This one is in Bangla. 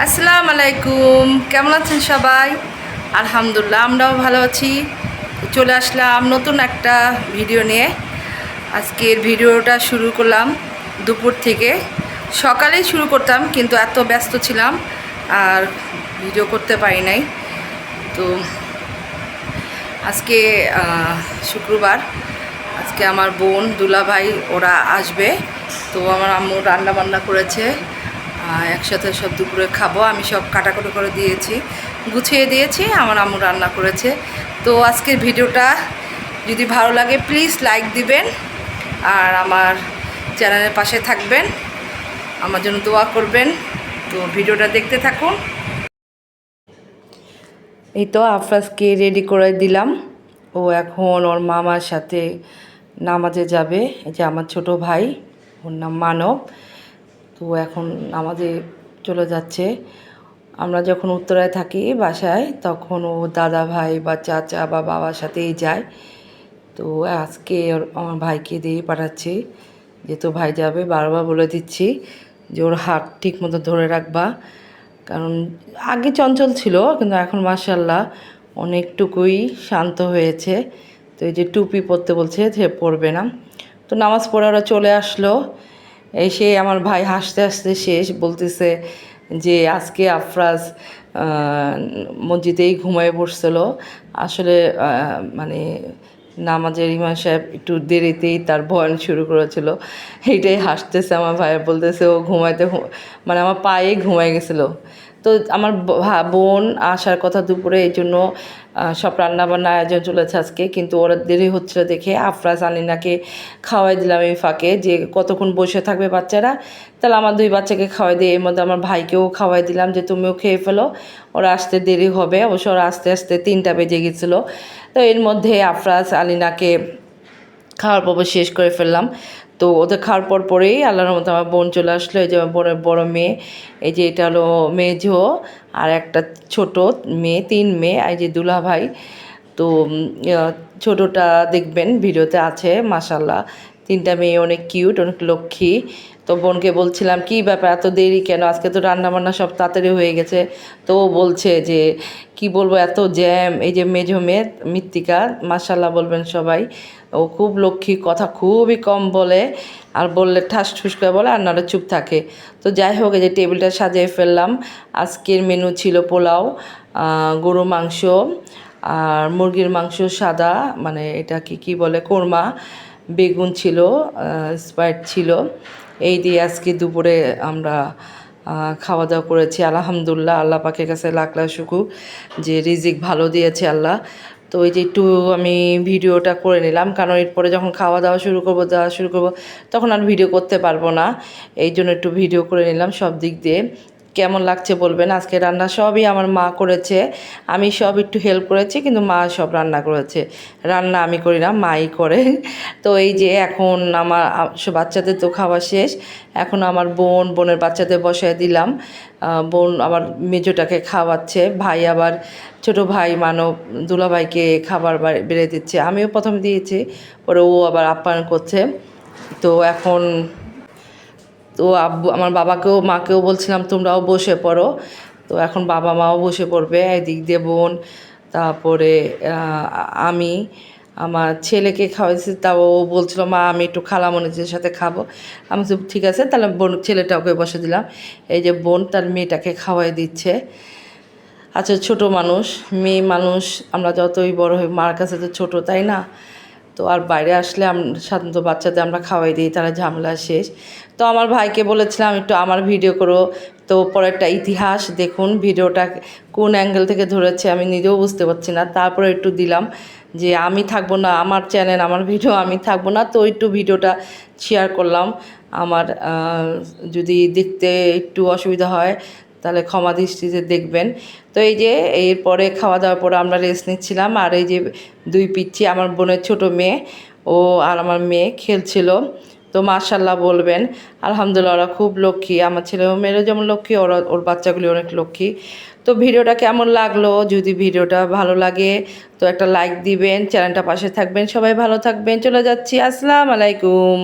আসসালামু আলাইকুম, কেমন আছেন সবাই? আলহামদুলিল্লাহ, আমরাও ভালো আছি। চলে আসলাম নতুন একটা ভিডিও নিয়ে। আজকের ভিডিওটা শুরু করলাম দুপুর থেকে। সকালেই শুরু করতাম, কিন্তু এত ব্যস্ত ছিলাম আর ভিডিও করতে পারি নাই। তো আজকে শুক্রবার, আজকে আমার বোন দুলাভাই ওরা আসবে। তো আমার আম্মু রান্না বান্না করেছে, একসাথে সব দুপুরে খাবো। আমি সব কাটাকুটি করে দিয়েছি, গুছিয়ে দিয়েছি, আমার আম্মু রান্না করেছে। তো আজকের ভিডিওটা যদি ভালো লাগে প্লিজ লাইক দিবেন, আর আমার চ্যানেলের পাশে থাকবেন, আমার জন্য দোয়া করবেন। তো ভিডিওটা দেখতে থাকুন। এই তো আফরাজকে রেডি করে দিলাম, ও এখন ওর মামার সাথে নামাজে যাবে। এই যে আমার ছোট ভাই, ওর নাম মানব। তো এখন নামাজে চলে যাচ্ছে। আমরা যখন উত্তরায় থাকি বাসায়, তখন ও দাদা ভাই বা চাচা বা বাবার সাথেই যায়। তো আজকে আমার ভাইকে দিয়ে পাঠাচ্ছি, যেহেতু ভাই যাবে। বারবার বলে দিচ্ছি যে ওর হাত ঠিক মতো ধরে রাখবা, কারণ আগে চঞ্চল ছিল, কিন্তু এখন মাশাআল্লাহ অনেকটুকুই শান্ত হয়েছে। তো এই যে টুপি পরতে বলছে, যে পরবে না। তো নামাজ পড়ে ওরা চলে আসলো। এসে আমার ভাই হাসতে হাসতে শেষ, বলতেছে যে আজকে আফরাজ মসজিদেই ঘুমায় পড়ছিল। আসলে মানে নামাজের ইমাম সাহেব একটু দেরিতেই তার বয়ান শুরু করেছিল, এইটাই হাসতেছে আমার ভাই। বলতেছে ও মানে আমার পায়ে ঘুমায় গেছিলো। তো আমার বোন আসার কথা দুপুরে, এই জন্য সব রান্নাবান্না আয়োজন চলেছে আজকে। কিন্তু ওরা দেরি হচ্ছিলো দেখে আফরাজ আলিনাকে খাওয়াই দিলাম এই ফাঁকে, যে কতক্ষণ বসে থাকবে বাচ্চারা, তাহলে আমার দুই বাচ্চাকে খাওয়াই দিয়ে এর মধ্যে আমার ভাইকেও খাওয়াই দিলাম, যে তুমিও খেয়ে ফেলো, ওরা আসতে দেরি হবে। অবশ্য ওরা আস্তে আস্তে 3টা বেজে গেছিলো। তো এর মধ্যে আফরাজ আলিনাকে খাওয়ার পর শেষ করে ফেললাম। তো ওদের খাওয়ার পরেই আল্লাহর মতো আমার বোন চলে আসলো। এই যে আমার বোনের বড় মেয়ে, এই যে এটা হলো মেজো, আর একটা ছোট মেয়ে, 3 মেয়ে। এই যে দুলাভাই। তো ছোটোটা দেখবেন ভিডিওতে আছে, মাশাল্লাহ 3টা মেয়ে অনেক কিউট, অনেক লক্ষ্মী। তো বোনকে বলছিলাম কী ব্যাপার এত দেরি কেন, আজকে তো রান্নাবান্না সব তাড়াতাড়ি হয়ে গেছে। তো ও বলছে যে কি বলবো, এত জ্যাম। এই যে মেজো মেয়ে মৃত্তিকা, মাশাল্লাহ বলবেন সবাই। ও খুব লক্ষ্মী, কথা খুবই কম বলে, আর বললে ঠাস ঠুস করে বলে, আর নাহলে চুপ থাকে। তো যাই হোক, এই যে টেবিলটা সাজিয়ে ফেললাম। আজকের মেনু ছিল পোলাও, গরু মাংস, আর মুরগির মাংস সাদা, মানে এটা কি বলে, কোরমা, বেগুন ছিল, স্প্রাইট ছিল। এই দিয়ে আজকে দুপুরে আমরা খাওয়া দাওয়া করেছি। আলহামদুলিল্লাহ, আল্লাহ পাকের কাছে লাখ লাখ শুকর যে রিজিক ভালো দিয়েছে আল্লাহ। তো এই যে একটু আমি ভিডিওটা করে নিলাম, কারণ এরপরে যখন খাওয়া দাওয়া শুরু করব তখন আর ভিডিও করতে পারবো না। এই জন্য একটু ভিডিও করে নিলাম সব দিক দিয়ে। কেমন লাগছে বলবেন। আজকে রান্না সবই আমার মা করেছে, আমি সব একটু হেল্প করেছি, কিন্তু মা সব রান্না করেছে। রান্না আমি করি না, মাই করে। তো এই যে এখন আমার বাচ্চাদের তো খাওয়া শেষ, এখন আমার বোনের বাচ্চাদের বসায় দিলাম। বোন আবার মেজোটাকে খাওয়াচ্ছে, ভাই আবার ছোট ভাই মানব দুলাভাইকে খাবার বেড়ে দিচ্ছে। আমিও প্রথমে দিয়েছি, পরে ও আবার আপ্যায়ন করছে। তো এখন তো আমার বাবাকেও মাকেও বলছিলাম তোমরাও বসে পড়ো। তো এখন বাবা মাও বসে পড়বে, এদিক দিয়ে বোন, তারপরে আমি আমার ছেলেকে খাওয়াইছি। তাও ও বলছিল মা আমি একটু খালামণিদের সাথে খাবো। আমি তো ঠিক আছে, তাহলে বোন ছেলেটাকে বসে দিলাম। এই যে বোন তার মেয়েটাকে খাওয়াই দিচ্ছে। আচ্ছা, ছোট মানুষ, মেয়ে মানুষ, আমরা যতই বড় হই মার কাছে তো ছোট, তাই না? তো আর বাইরে আসলে সাধারণত বাচ্চাদের আমরা খাওয়াই দিই, তারা ঝামেলা শেষ। তো আমার ভাইকে বলেছিলাম একটু আমার ভিডিও করো। তো পরেরটা ইতিহাস দেখুন, ভিডিওটা কোন অ্যাঙ্গেল থেকে ধরেছে আমি নিজেও বুঝতে পারছি না। তারপরে একটু দিলাম যে আমি থাকবো না, আমার চ্যানেল আমার ভিডিও, আমি থাকবো না। তো একটু ভিডিওটা শেয়ার করলাম। আমার যদি দেখতে একটু অসুবিধা হয় তাহলে ক্ষমা দৃষ্টিতে দেখবেন। তো এই যে এরপরে খাওয়া দাওয়ার পরে আমরা রেস্ট নিচ্ছিলাম, আর এই যে 2 পিচ্চি আমার বোনের ছোট মেয়ে, ও আর আমার মেয়ে খেলছিল। তো মাশাল্লাহ বলবেন, আলহামদুলিল্লাহ ওরা খুব লক্ষ্মী। আমার ছেলে ও মেয়েরা যেমন লক্ষ্মী, ওর বাচ্চাগুলি অনেক লক্ষ্মী। তো ভিডিওটা কেমন লাগলো, যদি ভিডিওটা ভালো লাগে তো একটা লাইক দিবেন, চ্যানেলটা পাশে থাকবেন। সবাই ভালো থাকবেন, চলে যাচ্ছি, আসসালামু আলাইকুম।